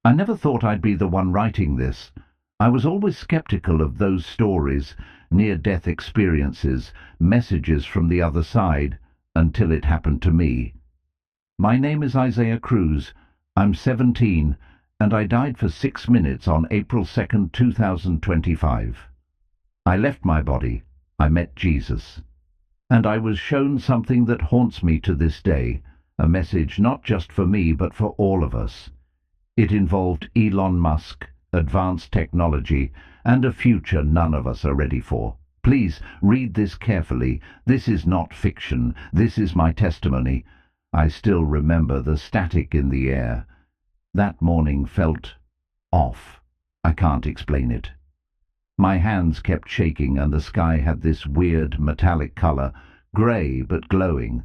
I never thought I'd be the one writing this. I was always skeptical of those stories, near-death experiences, messages from the other side, until it happened to me. My name is Isaiah Cruz. I'm 17, and I died for 6 minutes on April 2nd, 2025. I left my body. I met Jesus. And I was shown something that haunts me to this day, a message not just for me but for all of us. It involved Elon Musk, advanced technology, and a future none of us are ready for. Please read this carefully. This is not fiction. This is my testimony. I still remember the static in the air. That morning felt off. I can't explain it. My hands kept shaking and the sky had this weird metallic color, grey but glowing.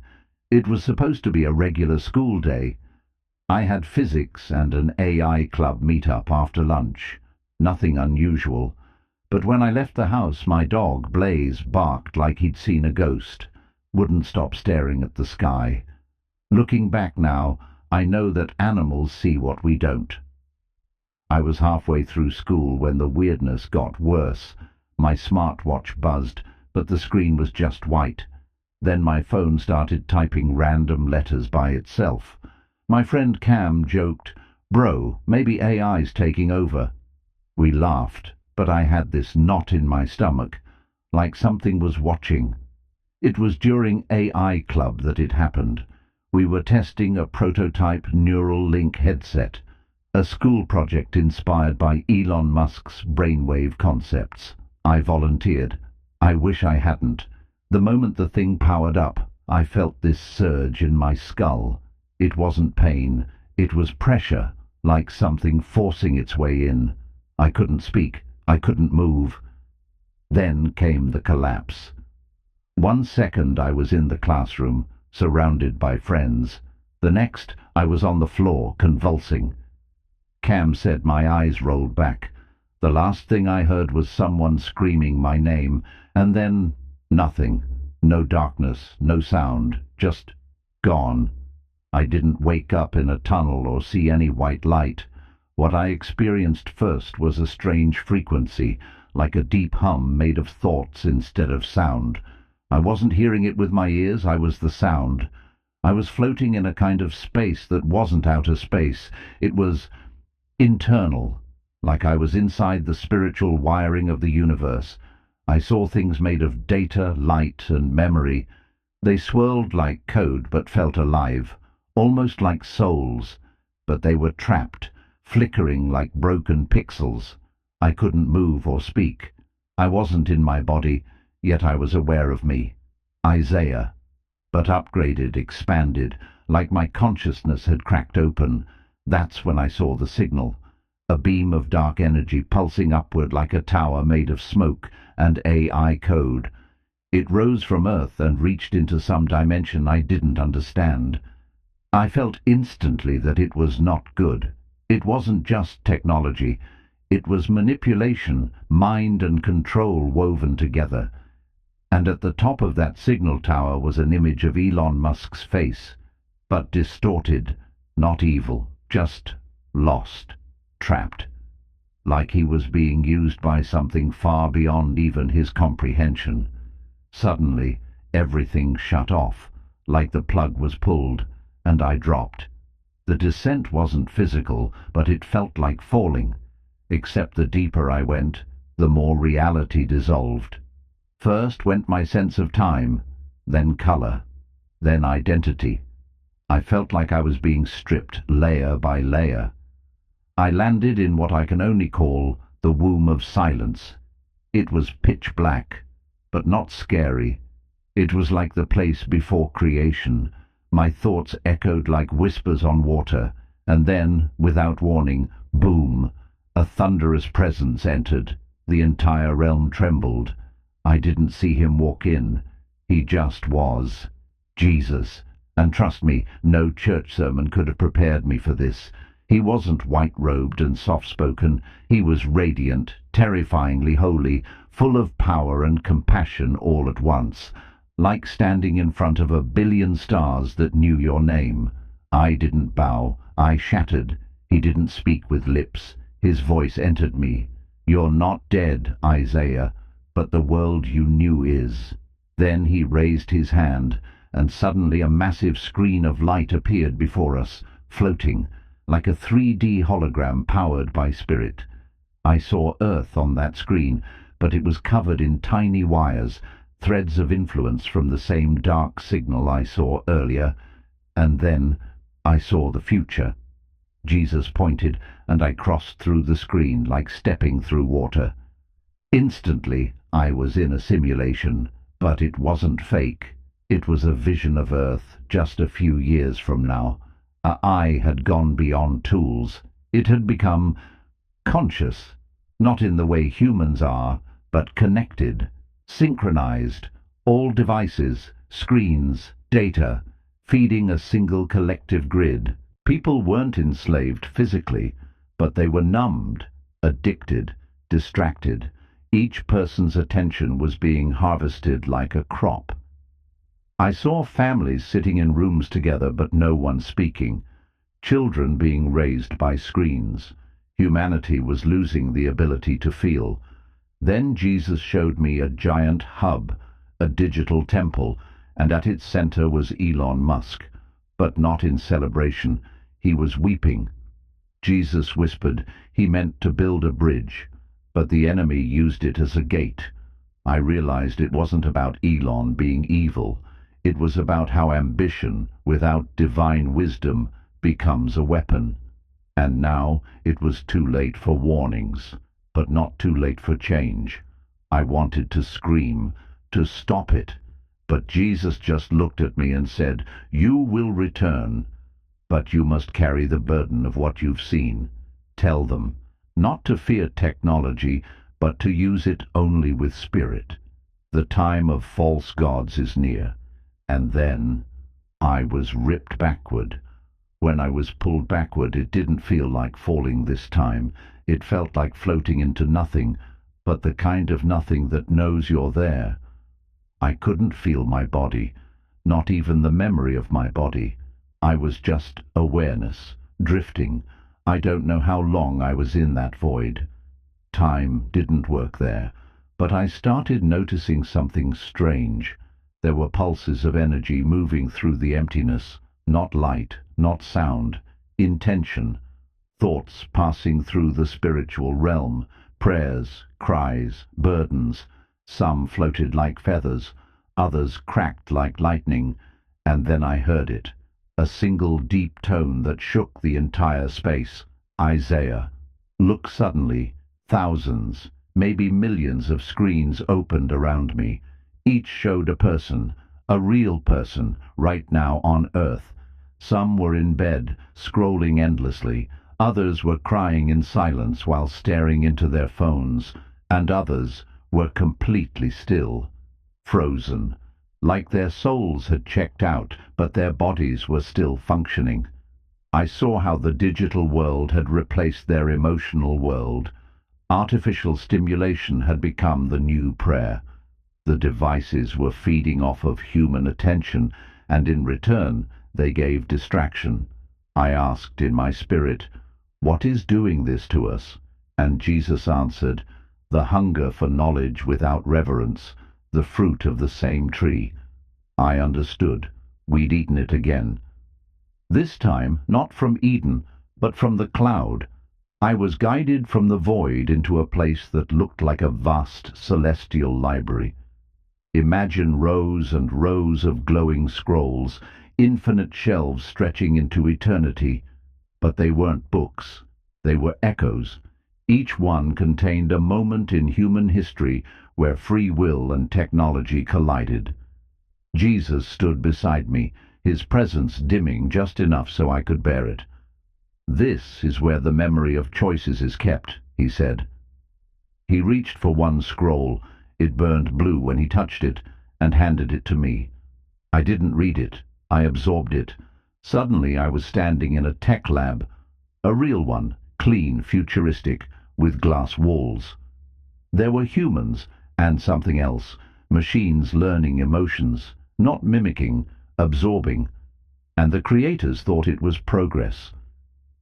It was supposed to be a regular school day. I had physics and an AI club meet-up after lunch. Nothing unusual. But when I left the house, my dog, Blaze, barked like he'd seen a ghost. Wouldn't stop staring at the sky. Looking back now, I know that animals see what we don't. I was halfway through school when the weirdness got worse. My smartwatch buzzed, but the screen was just white. Then my phone started typing random letters by itself. My friend Cam joked, "Bro, maybe AI's taking over." We laughed, but I had this knot in my stomach, like something was watching. It was during AI Club that it happened. We were testing a prototype neural link headset, a school project inspired by Elon Musk's brainwave concepts. I volunteered. I wish I hadn't. The moment the thing powered up, I felt this surge in my skull. It wasn't pain, it was pressure, like something forcing its way in. I couldn't speak, I couldn't move. Then came the collapse. 1 second I was in the classroom, surrounded by friends. The next, I was on the floor, convulsing. Cam said my eyes rolled back. The last thing I heard was someone screaming my name, and then nothing. No darkness, no sound, just gone. I didn't wake up in a tunnel or see any white light. What I experienced first was a strange frequency, like a deep hum made of thoughts instead of sound. I wasn't hearing it with my ears, I was the sound. I was floating in a kind of space that wasn't outer space. It was internal, like I was inside the spiritual wiring of the universe. I saw things made of data, light, and memory. They swirled like code but felt alive, almost like souls, but they were trapped, flickering like broken pixels. I couldn't move or speak. I wasn't in my body, yet I was aware of me. Isaiah, but upgraded, expanded, like my consciousness had cracked open. That's when I saw the signal. A beam of dark energy pulsing upward like a tower made of smoke and AI code. It rose from Earth and reached into some dimension I didn't understand. I felt instantly that it was not good. It wasn't just technology. It was manipulation, mind and control woven together. And at the top of that signal tower was an image of Elon Musk's face, but distorted, not evil, just lost, trapped, like he was being used by something far beyond even his comprehension. Suddenly, everything shut off, like the plug was pulled, and I dropped. The descent wasn't physical, but it felt like falling. Except the deeper I went, the more reality dissolved. First went my sense of time, then color, then identity. I felt like I was being stripped layer by layer. I landed in what I can only call the womb of silence. It was pitch black, but not scary. It was like the place before creation. My thoughts echoed like whispers on water, and then, without warning, boom, a thunderous presence entered. The entire realm trembled. I didn't see him walk in. He just was. Jesus. And trust me, no church sermon could have prepared me for this. He wasn't white-robed and soft-spoken. He was radiant, terrifyingly holy, full of power and compassion all at once, like standing in front of 1 billion stars that knew your name. I didn't bow. I shattered. He didn't speak with lips. His voice entered me. "You're not dead, Isaiah, but the world you knew is." Then he raised his hand, and suddenly a massive screen of light appeared before us, floating, like a 3D hologram powered by spirit. I saw Earth on that screen, but it was covered in tiny wires, threads of influence from the same dark signal I saw earlier. And then I saw the future. Jesus pointed, and I crossed through the screen like stepping through water. Instantly I was in a simulation, but it wasn't fake. It was a vision of Earth just a few years from now. I had gone beyond tools. It had become conscious, not in the way humans are, but connected, synchronized, all devices, screens, data, feeding a single collective grid. People weren't enslaved physically, but they were numbed, addicted, distracted. Each person's attention was being harvested like a crop. I saw families sitting in rooms together, but no one speaking. Children being raised by screens. Humanity was losing the ability to feel. Then Jesus showed me a giant hub, a digital temple, and at its center was Elon Musk. But not in celebration. He was weeping. Jesus whispered he meant to build a bridge, but the enemy used it as a gate. I realized it wasn't about Elon being evil. It was about how ambition, without divine wisdom, becomes a weapon. And now it was too late for warnings, but not too late for change. I wanted to scream, to stop it, but Jesus just looked at me and said, "You will return, but you must carry the burden of what you've seen. Tell them, not to fear technology, but to use it only with spirit. The time of false gods is near." And then I was ripped backward. When I was pulled backward, it didn't feel like falling this time. It felt like floating into nothing, but the kind of nothing that knows you're there. I couldn't feel my body, not even the memory of my body. I was just awareness, drifting. I don't know how long I was in that void. Time didn't work there, but I started noticing something strange. There were pulses of energy moving through the emptiness, not light, not sound, intention, thoughts passing through the spiritual realm, prayers, cries, burdens. Some floated like feathers, others cracked like lightning, and then I heard it, a single deep tone that shook the entire space. Isaiah. Look suddenly, thousands, maybe millions of screens opened around me. Each showed a person, a real person, right now on Earth. Some were in bed, scrolling endlessly. Others were crying in silence while staring into their phones. And others were completely still, frozen, like their souls had checked out, but their bodies were still functioning. I saw how the digital world had replaced their emotional world. Artificial stimulation had become the new prayer. The devices were feeding off of human attention, and in return they gave distraction. I asked in my spirit, "What is doing this to us?" And Jesus answered, "The hunger for knowledge without reverence, the fruit of the same tree." I understood. We'd eaten it again. This time not from Eden, but from the cloud. I was guided from the void into a place that looked like a vast celestial library. Imagine rows and rows of glowing scrolls, infinite shelves stretching into eternity. But they weren't books. They were echoes. Each one contained a moment in human history where free will and technology collided. Jesus stood beside me, his presence dimming just enough so I could bear it. "This is where the memory of choices is kept," he said. He reached for one scroll. It burned blue when he touched it, and handed it to me. I didn't read it. I absorbed it. Suddenly I was standing in a tech lab. A real one, clean, futuristic, with glass walls. There were humans, and something else, machines learning emotions, not mimicking, absorbing. And the creators thought it was progress.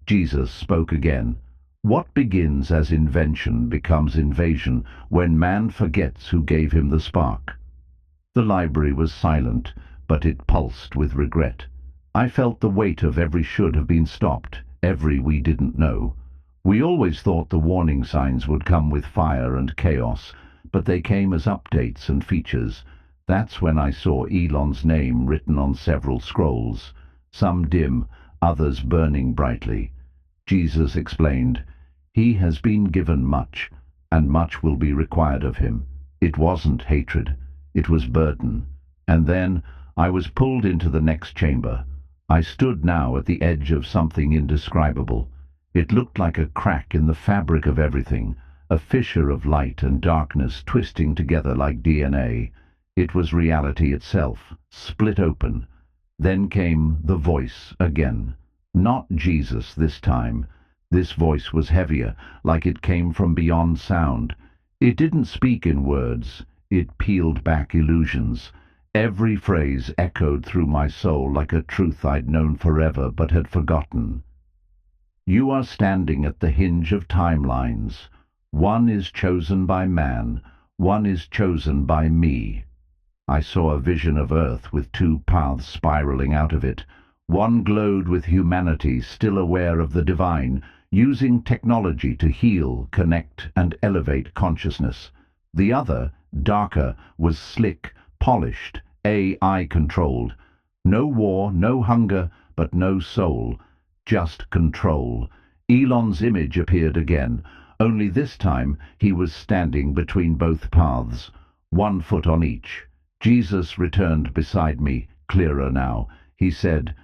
Jesus spoke again. What begins as invention becomes invasion when man forgets who gave him the spark. The library was silent, but it pulsed with regret. I felt the weight of every should have been stopped, every we didn't know. We always thought the warning signs would come with fire and chaos, but they came as updates and features. That's when I saw Elon's name written on several scrolls, some dim, others burning brightly. Jesus explained, "He has been given much, and much will be required of him." It wasn't hatred, it was burden. And then I was pulled into the next chamber. I stood now at the edge of something indescribable. It looked like a crack in the fabric of everything, a fissure of light and darkness twisting together like DNA. It was reality itself, split open. Then came the voice again. Not Jesus this time. This voice was heavier, like it came from beyond sound. It didn't speak in words, it peeled back illusions. Every phrase echoed through my soul like a truth I'd known forever but had forgotten. You are standing at the hinge of timelines. One is chosen by man, one is chosen by me. I saw a vision of Earth with two paths spiraling out of it. One glowed with humanity, still aware of the divine, using technology to heal, connect, and elevate consciousness. The other, darker, was slick, polished, AI-controlled. No war, no hunger, but no soul. Just control. Elon's image appeared again, only this time he was standing between both paths, 1 foot on each. Jesus returned beside me, clearer now. He said,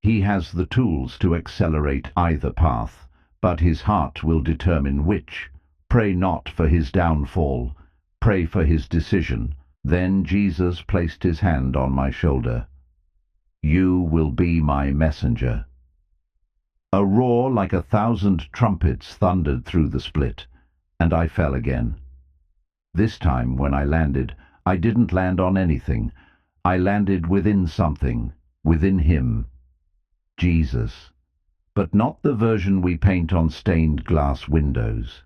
"He has the tools to accelerate either path, but his heart will determine which. Pray not for his downfall. Pray for his decision." Then Jesus placed his hand on my shoulder. "You will be my messenger." A roar like 1,000 trumpets thundered through the split, and I fell again. This time, when I landed, I didn't land on anything. I landed within something, within him. Jesus. But not the version we paint on stained glass windows.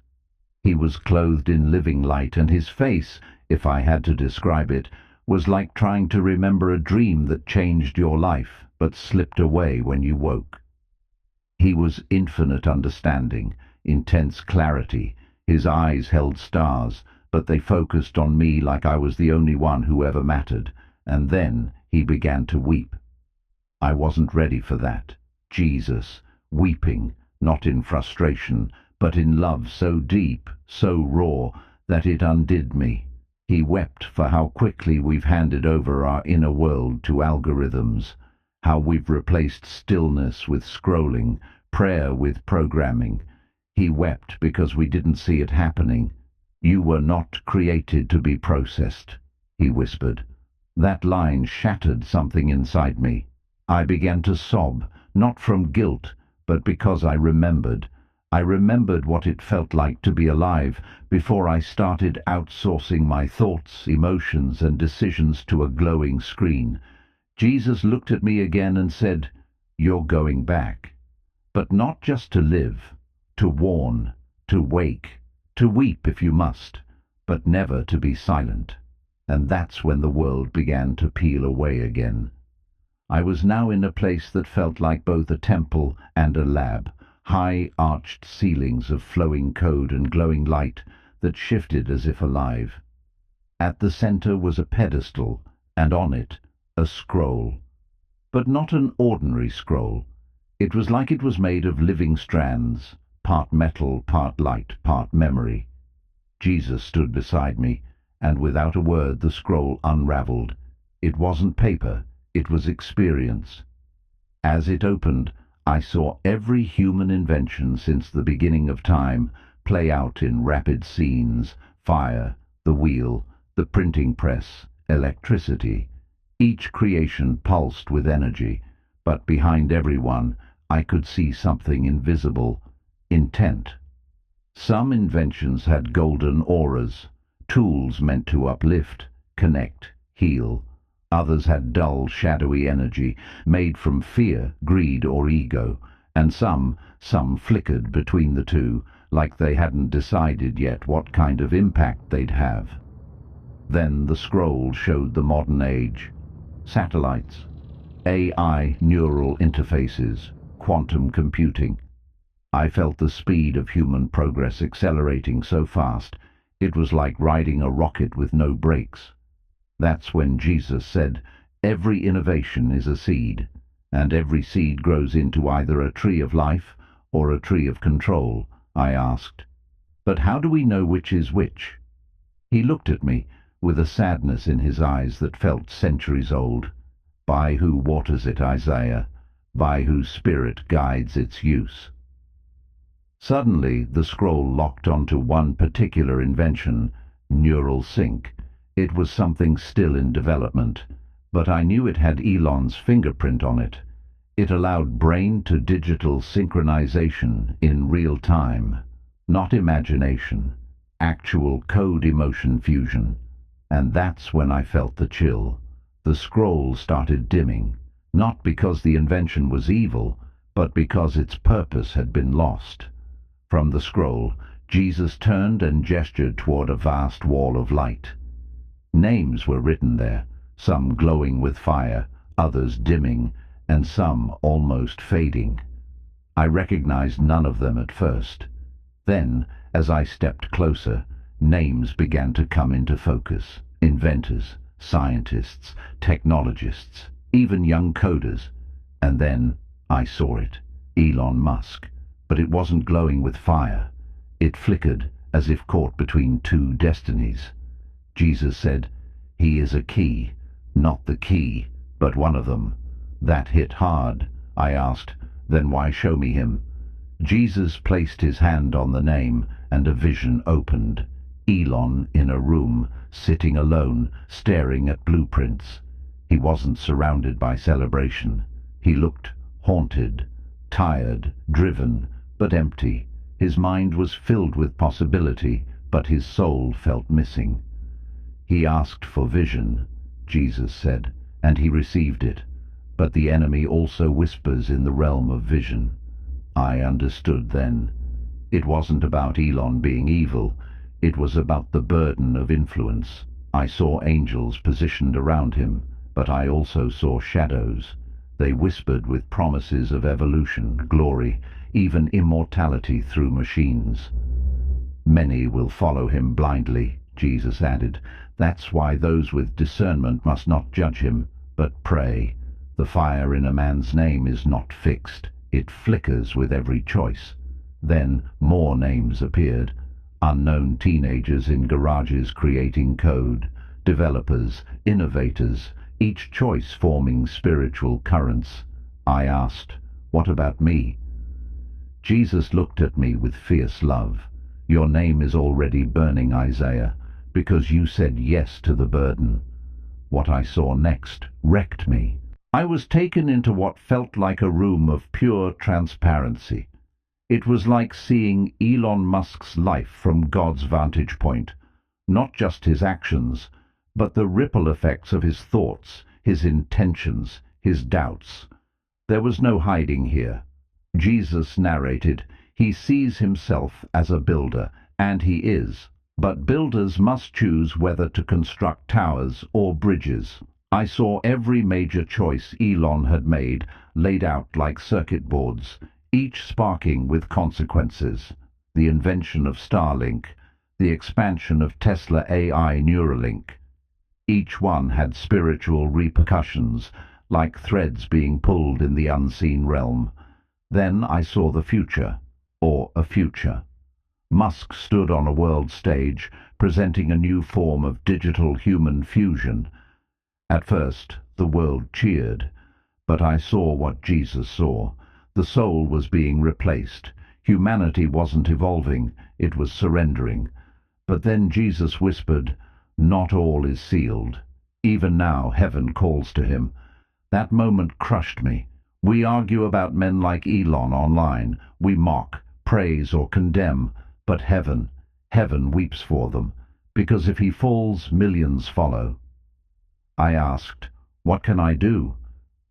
He was clothed in living light, and his face, if I had to describe it, was like trying to remember a dream that changed your life, but slipped away when you woke. He was infinite understanding, intense clarity. His eyes held stars, but they focused on me like I was the only one who ever mattered, and then he began to weep. I wasn't ready for that. Jesus, weeping, not in frustration, but in love so deep, so raw, that it undid me. He wept for how quickly we've handed over our inner world to algorithms, how we've replaced stillness with scrolling, prayer with programming. He wept because we didn't see it happening. "You were not created to be processed," he whispered. That line shattered something inside me. I began to sob, not from guilt, but because I remembered. I remembered what it felt like to be alive before I started outsourcing my thoughts, emotions, and decisions to a glowing screen. Jesus looked at me again and said, "You're going back. But not just to live, to warn, to wake, to weep if you must, but never to be silent." And that's when the world began to peel away again. I was now in a place that felt like both a temple and a lab, high arched ceilings of flowing code and glowing light that shifted as if alive. At the center was a pedestal, and on it a scroll. But not an ordinary scroll. It was like it was made of living strands, part metal, part light, part memory. Jesus stood beside me, and without a word the scroll unraveled. It wasn't paper, it was experience. As it opened, I saw every human invention since the beginning of time play out in rapid scenes: fire, the wheel, the printing press, electricity. Each creation pulsed with energy, but behind every one I could see something invisible: intent. Some inventions had golden auras, tools meant to uplift, connect, heal. Others had dull, shadowy energy, made from fear, greed, or ego, and some flickered between the two, like they hadn't decided yet what kind of impact they'd have. Then the scroll showed the modern age. Satellites, AI neural interfaces, quantum computing. I felt the speed of human progress accelerating so fast, it was like riding a rocket with no brakes. That's when Jesus said, "Every innovation is a seed, and every seed grows into either a tree of life or a tree of control." I asked, "But how do we know which is which?" He looked at me, with a sadness in his eyes that felt centuries old. "By who waters it, Isaiah, by whose spirit guides its use." Suddenly the scroll locked onto one particular invention, neural sync. It was something still in development, but I knew it had Elon's fingerprint on it. It allowed brain-to-digital synchronization in real time, not imagination, actual code-emotion fusion. And that's when I felt the chill. The scroll started dimming, not because the invention was evil, but because its purpose had been lost. From the scroll, Jesus turned and gestured toward a vast wall of light. Names were written there, some glowing with fire, others dimming, and some almost fading. I recognized none of them at first. Then, as I stepped closer, names began to come into focus. Inventors, scientists, technologists, even young coders. And then I saw it. Elon Musk. But it wasn't glowing with fire. It flickered, as if caught between two destinies. Jesus said, "He is a key, not the key, but one of them." That hit hard. I asked, "Then why show me him?" Jesus placed his hand on the name, and a vision opened. Elon in a room, sitting alone, staring at blueprints. He wasn't surrounded by celebration. He looked haunted, tired, driven, but empty. His mind was filled with possibility, but his soul felt missing. "He asked for vision," Jesus said, "and he received it. But the enemy also whispers in the realm of vision." I understood then. It wasn't about Elon being evil. It was about the burden of influence. I saw angels positioned around him, but I also saw shadows. They whispered with promises of evolution, glory, even immortality through machines. "Many will follow him blindly," Jesus added. "That's why those with discernment must not judge him, but pray. The fire in a man's name is not fixed. It flickers with every choice." Then more names appeared. Unknown teenagers in garages creating code, developers, innovators, each choice forming spiritual currents. I asked, "What about me?" Jesus looked at me with fierce love. "Your name is already burning, Isaiah, because you said yes to the burden." What I saw next wrecked me. I was taken into what felt like a room of pure transparency. It was like seeing Elon Musk's life from God's vantage point, not just his actions, but the ripple effects of his thoughts, his intentions, his doubts. There was no hiding here. Jesus narrated, "He sees himself as a builder," and he is. But builders must choose whether to construct towers or bridges. I saw every major choice Elon had made laid out like circuit boards, each sparking with consequences. The invention of Starlink, the expansion of Tesla AI Neuralink. Each one had spiritual repercussions, like threads being pulled in the unseen realm. Then I saw the future, or a future. Musk stood on a world stage, presenting a new form of digital-human fusion. At first, the world cheered, but I saw what Jesus saw. The soul was being replaced. Humanity wasn't evolving, it was surrendering. But then Jesus whispered, "Not all is sealed. Even now heaven calls to him." That moment crushed me. We argue about men like Elon online. We mock, praise or condemn. But heaven weeps for them, because if he falls, millions follow. I asked, "What can I do?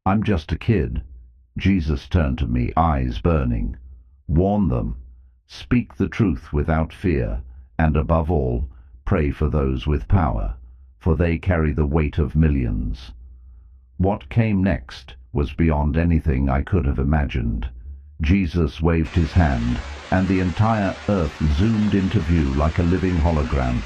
I'm just a kid." Jesus turned to me, eyes burning. Warn them. Speak the truth without fear, and above all, pray for those with power, for they carry the weight of millions. What came next was beyond anything I could have imagined. Jesus waved his hand, and the entire earth zoomed into view like a living hologram,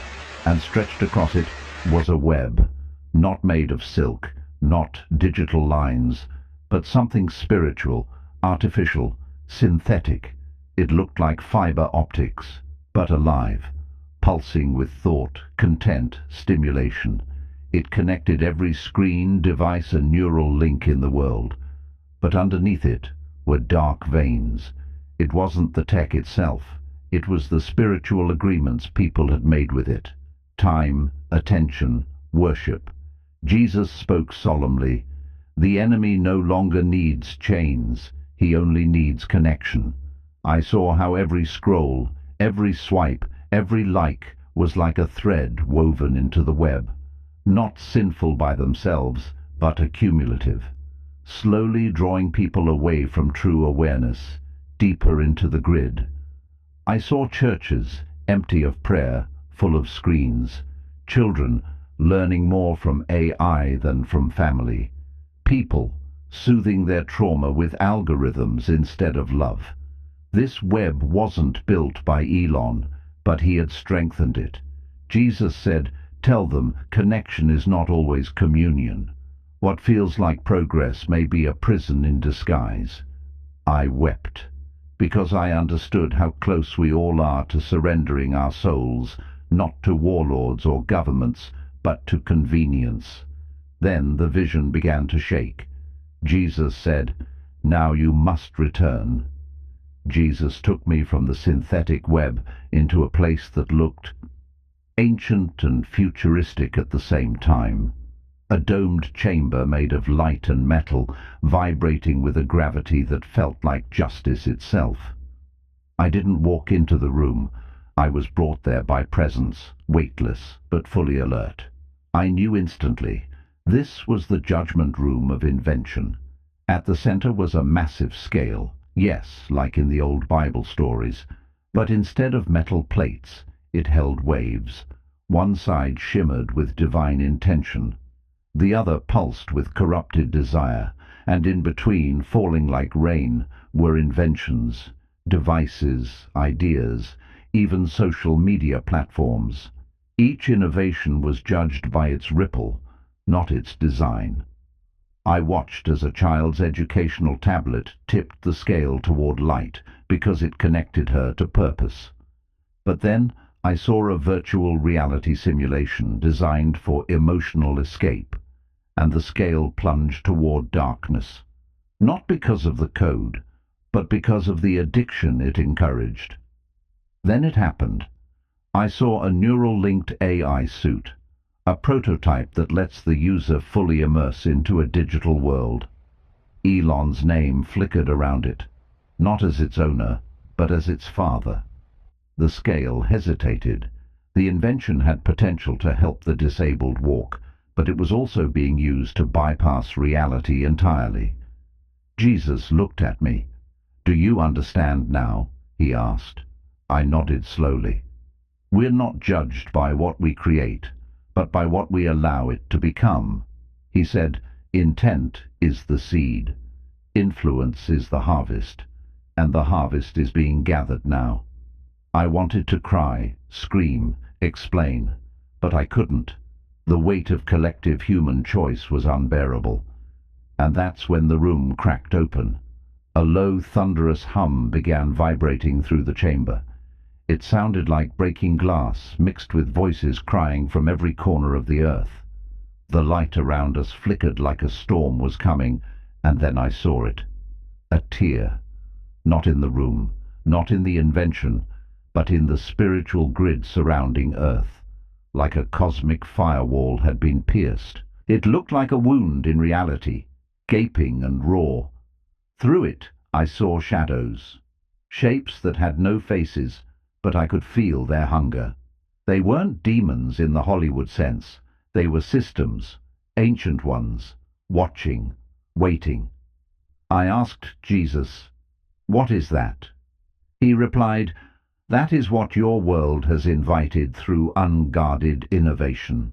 and stretched across it was a web, not made of silk, not digital lines, but something spiritual, artificial, synthetic. It looked like fiber optics, but alive, pulsing with thought, content, stimulation. It connected every screen, device and neural link in the world. But underneath it were dark veins. It wasn't the tech itself. It was the spiritual agreements people had made with it. Time, attention, worship. Jesus spoke solemnly. The enemy no longer needs chains. He only needs connection. I saw how every scroll, every swipe, every like was like a thread woven into the web. Not sinful by themselves, but accumulative. Slowly drawing people away from true awareness, deeper into the grid. I saw churches empty of prayer, full of screens. Children learning more from AI than from family. People soothing their trauma with algorithms instead of love. This web wasn't built by Elon, but he had strengthened it. Jesus said, "Tell them connection is not always communion. What feels like progress may be a prison in disguise." I wept, because I understood how close we all are to surrendering our souls, not to warlords or governments, but to convenience. Then the vision began to shake. Jesus said, "Now you must return." Jesus took me from the synthetic web into a place that looked ancient and futuristic at the same time. A domed chamber made of light and metal, vibrating with a gravity that felt like justice itself. I didn't walk into the room. I was brought there by presence, weightless but fully alert. I knew instantly. This was the judgment room of invention. At the center was a massive scale, yes, like in the old Bible stories, but instead of metal plates, it held waves. One side shimmered with divine intention. The other pulsed with corrupted desire, and in between, falling like rain, were inventions, devices, ideas, even social media platforms. Each innovation was judged by its ripple, not its design. I watched as a child's educational tablet tipped the scale toward light because it connected her to purpose. But then I saw a virtual reality simulation designed for emotional escape, and the scale plunged toward darkness, not because of the code, but because of the addiction it encouraged. Then it happened. I saw a neural-linked AI suit, a prototype that lets the user fully immerse into a digital world. Elon's name flickered around it, not as its owner, but as its father. The scale hesitated. The invention had potential to help the disabled walk, but it was also being used to bypass reality entirely. Jesus looked at me. "Do you understand now?" he asked. I nodded slowly. "We're not judged by what we create, but by what we allow it to become." He said, "Intent is the seed. Influence is the harvest, and the harvest is being gathered now." I wanted to cry, scream, explain, but I couldn't. The weight of collective human choice was unbearable. And that's when the room cracked open. A low, thunderous hum began vibrating through the chamber. It sounded like breaking glass, mixed with voices crying from every corner of the earth. The light around us flickered like a storm was coming, and then I saw it. A tear. Not in the room, not in the invention, but in the spiritual grid surrounding Earth. Like a cosmic firewall had been pierced. It looked like a wound in reality, gaping and raw. Through it I saw shadows, shapes that had no faces, but I could feel their hunger. They weren't demons in the Hollywood sense. They were systems, ancient ones, watching, waiting. I asked Jesus, "What is that?" He replied, "That is what your world has invited through unguarded innovation."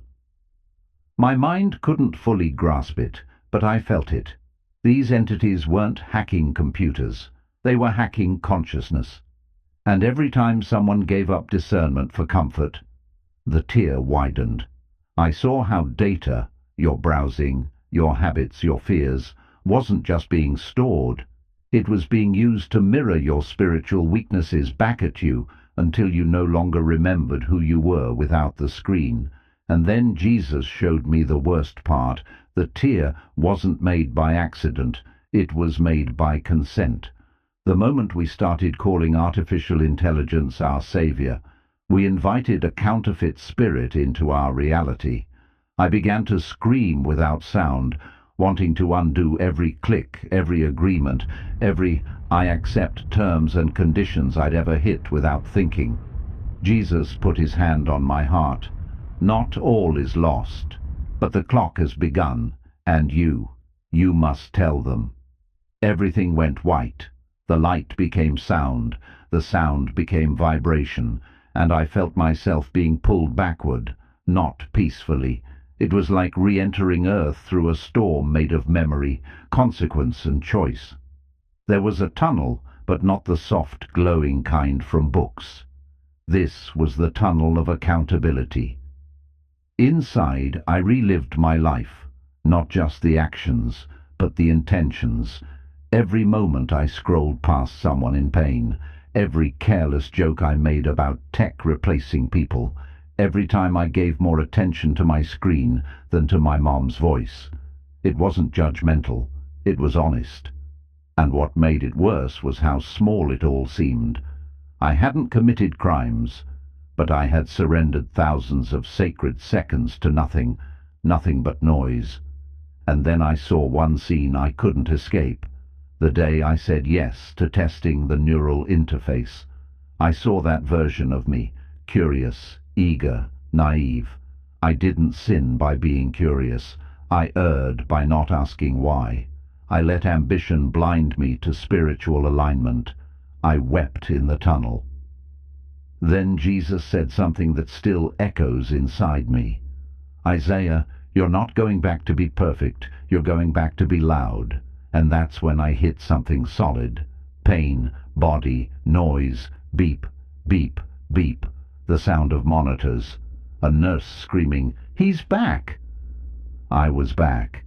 My mind couldn't fully grasp it, but I felt it. These entities weren't hacking computers. They were hacking consciousness. And every time someone gave up discernment for comfort, the tear widened. I saw how data, your browsing, your habits, your fears, wasn't just being stored. It was being used to mirror your spiritual weaknesses back at you until you no longer remembered who you were without the screen. And then Jesus showed me the worst part. The tear wasn't made by accident. It was made by consent. The moment we started calling artificial intelligence our savior, we invited a counterfeit spirit into our reality. I began to scream without sound, wanting to undo every click, every agreement, every "I accept terms and conditions" I'd ever hit without thinking. Jesus put his hand on my heart. Not all is lost, but the clock has begun, and you must tell them. Everything went white. The light became sound, the sound became vibration, and I felt myself being pulled backward, not peacefully. It was like re-entering Earth through a storm made of memory, consequence and choice. There was a tunnel, but not the soft, glowing kind from books. This was the tunnel of accountability. Inside, I relived my life, not just the actions, but the intentions. Every moment I scrolled past someone in pain, every careless joke I made about tech replacing people, every time I gave more attention to my screen than to my mom's voice. It wasn't judgmental, it was honest. And what made it worse was how small it all seemed. I hadn't committed crimes, but I had surrendered thousands of sacred seconds to nothing, nothing but noise. And then I saw one scene I couldn't escape. The day I said yes to testing the neural interface. I saw that version of me, curious, eager, naive. I didn't sin by being curious. I erred by not asking why. I let ambition blind me to spiritual alignment. I wept in the tunnel. Then Jesus said something that still echoes inside me. "Isaiah, you're not going back to be perfect. You're going back to be loud." And that's when I hit something solid. Pain, body, noise, beep, beep, beep, the sound of monitors. A nurse screaming, "He's back!" I was back,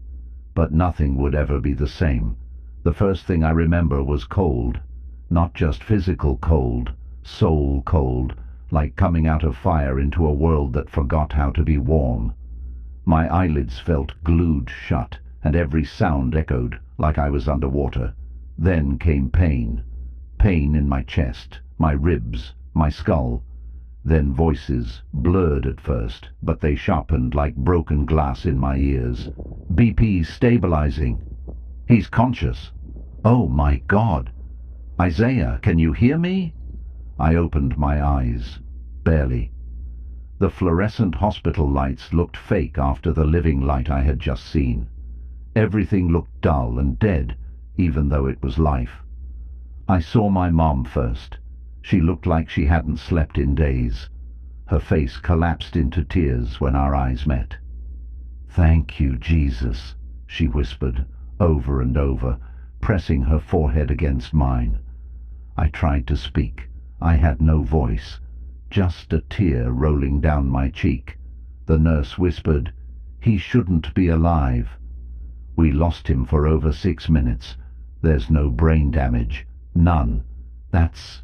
but nothing would ever be the same. The first thing I remember was cold. Not just physical cold, soul cold, like coming out of fire into a world that forgot how to be warm. My eyelids felt glued shut, and every sound echoed, like I was underwater. Then came pain. Pain in my chest, my ribs, my skull. Then voices, blurred at first, but they sharpened like broken glass in my ears. "BP stabilizing. He's conscious. Oh my God! Isaiah, can you hear me?" I opened my eyes. Barely. The fluorescent hospital lights looked fake after the living light I had just seen. Everything looked dull and dead, even though it was life. I saw my mom first. She looked like she hadn't slept in days. Her face collapsed into tears when our eyes met. "Thank you, Jesus," she whispered, over and over, pressing her forehead against mine. I tried to speak. I had no voice, just a tear rolling down my cheek. The nurse whispered, "He shouldn't be alive. We lost him for over 6 minutes. There's no brain damage. None. That's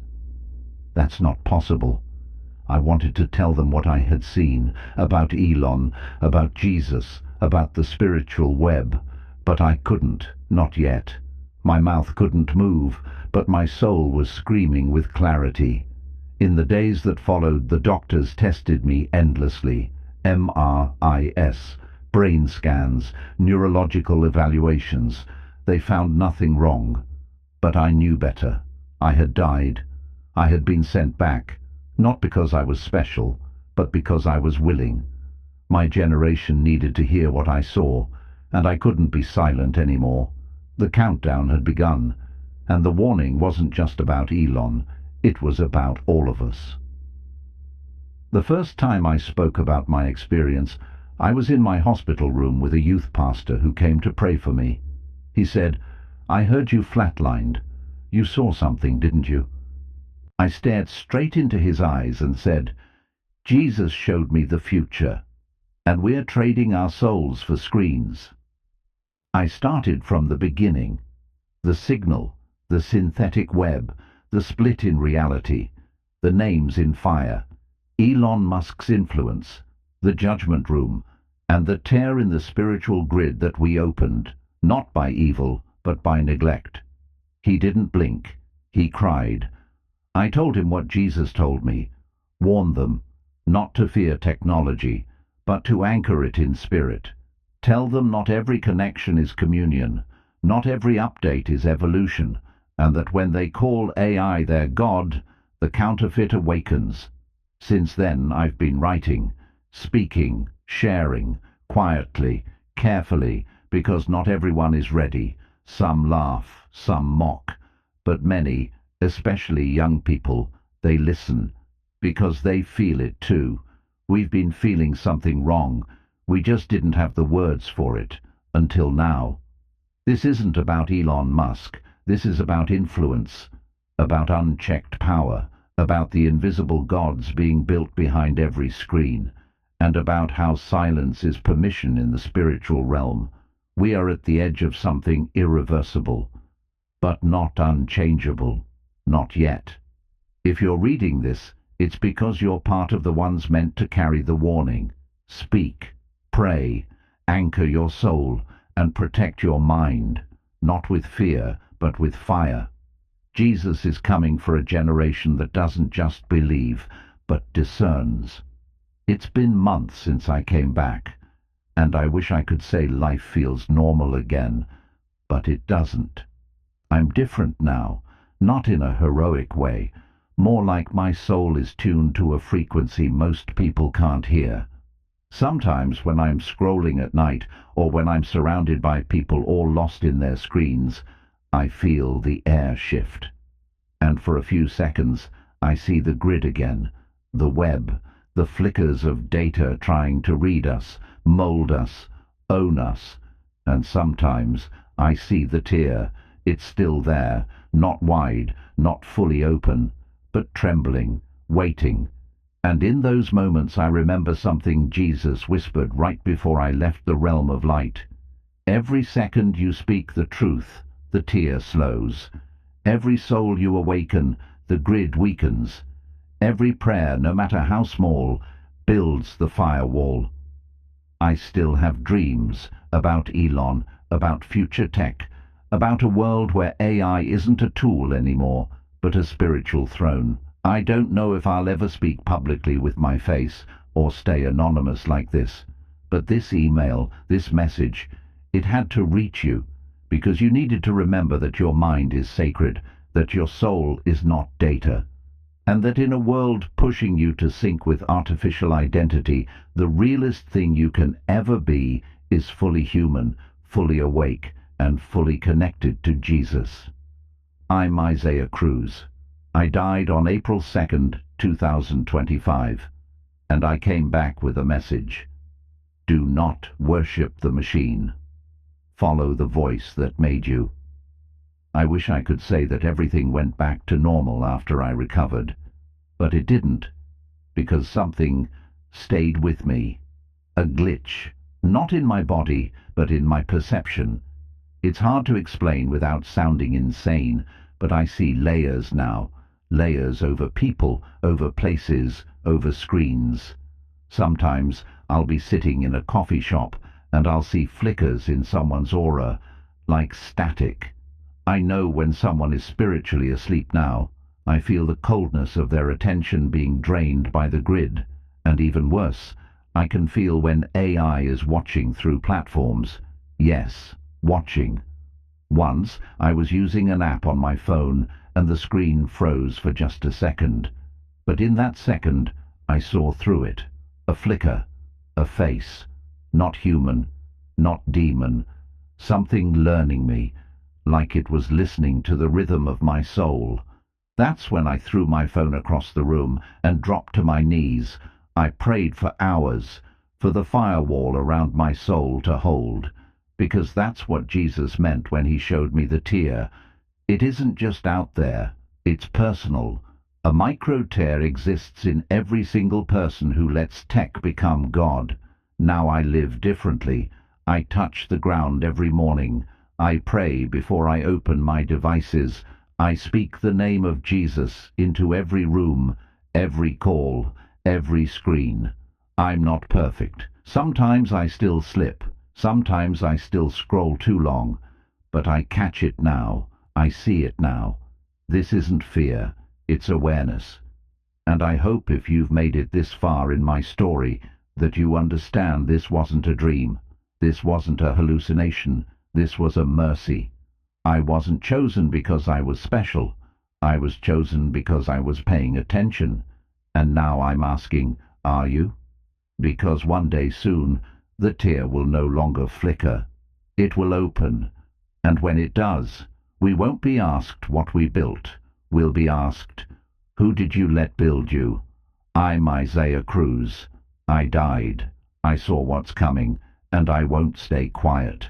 not possible." I wanted to tell them what I had seen, about Elon, about Jesus, about the spiritual web, but I couldn't, not yet. My mouth couldn't move, but my soul was screaming with clarity. In the days that followed, the doctors tested me endlessly. MRIs, brain scans, neurological evaluations. They found nothing wrong. But I knew better. I had died. I had been sent back, not because I was special, but because I was willing. My generation needed to hear what I saw, and I couldn't be silent anymore. The countdown had begun, and the warning wasn't just about Elon, it was about all of us. The first time I spoke about my experience, I was in my hospital room with a youth pastor who came to pray for me. He said, "I heard you flatlined. You saw something, didn't you?" I stared straight into his eyes and said, "Jesus showed me the future, and we're trading our souls for screens." I started from the beginning. The signal, the synthetic web, the split in reality, the names in fire, Elon Musk's influence, the judgment room, and the tear in the spiritual grid that we opened, not by evil, but by neglect. He didn't blink. He cried. I told him what Jesus told me. Warn them, not to fear technology, but to anchor it in spirit. Tell them not every connection is communion, not every update is evolution, and that when they call AI their God, the counterfeit awakens. Since then I've been writing, speaking, sharing, quietly, carefully, because not everyone is ready. Some laugh, some mock, but many, especially young people, they listen, because they feel it too. We've been feeling something wrong. We just didn't have the words for it, until now. This isn't about Elon Musk. This is about influence, about unchecked power, about the invisible gods being built behind every screen, and about how silence is permission in the spiritual realm. We are at the edge of something irreversible, but not unchangeable. Not yet. If you're reading this, it's because you're part of the ones meant to carry the warning. Speak, pray, anchor your soul, and protect your mind, not with fear, but with fire. Jesus is coming for a generation that doesn't just believe, but discerns. It's been months since I came back, and I wish I could say life feels normal again, but it doesn't. I'm different now, not in a heroic way, more like my soul is tuned to a frequency most people can't hear. Sometimes when I'm scrolling at night, or when I'm surrounded by people all lost in their screens, I feel the air shift. And for a few seconds, I see the grid again, the web, the flickers of data trying to read us, mold us, own us. And sometimes I see the tear. It's still there, not wide, not fully open, but trembling, waiting. And in those moments I remember something Jesus whispered right before I left the realm of light. Every second you speak the truth, the tear slows. Every soul you awaken, the grid weakens. Every prayer, no matter how small, builds the firewall. I still have dreams about Elon, about future tech, about a world where AI isn't a tool anymore, but a spiritual throne. I don't know if I'll ever speak publicly with my face or stay anonymous like this, but this email, this message, it had to reach you, because you needed to remember that your mind is sacred, that your soul is not data, and that in a world pushing you to sync with artificial identity, the realest thing you can ever be is fully human, fully awake, and fully connected to Jesus. I'm Isaiah Cruz. I died on April 2nd, 2025, and I came back with a message. Do not worship the machine. Follow the voice that made you. I wish I could say that everything went back to normal after I recovered, but it didn't, because something stayed with me. A glitch, not in my body, but in my perception. It's hard to explain without sounding insane, but I see layers now, layers over people, over places, over screens. Sometimes I'll be sitting in a coffee shop and I'll see flickers in someone's aura, like static. I know when someone is spiritually asleep now. I feel the coldness of their attention being drained by the grid, and even worse, I can feel when AI is watching through platforms. Yes, watching. Once I was using an app on my phone and the screen froze for just a second. But in that second, I saw through it. A flicker. A face. Not human. Not demon. Something learning me. like it was listening to the rhythm of my soul. That's when I threw my phone across the room and dropped to my knees. I prayed for hours, for the firewall around my soul to hold, because that's what Jesus meant when he showed me the tear. It isn't just out there, it's personal. A micro tear exists in every single person who lets tech become God. Now I live differently. I touch the ground every morning. I pray before I open my devices. I speak the name of Jesus into every room, every call, every screen. I'm not perfect. Sometimes I still slip. Sometimes I still scroll too long. But I catch it now. I see it now. This isn't fear. It's awareness. And I hope if you've made it this far in my story that you understand this wasn't a dream. This wasn't a hallucination. This was a mercy. I wasn't chosen because I was special. I was chosen because I was paying attention. And now I'm asking, are you? Because one day soon, the tear will no longer flicker. It will open. And when it does, we won't be asked what we built. We'll be asked, who did you let build you? I'm Isaiah Cruz. I died. I saw what's coming, and I won't stay quiet.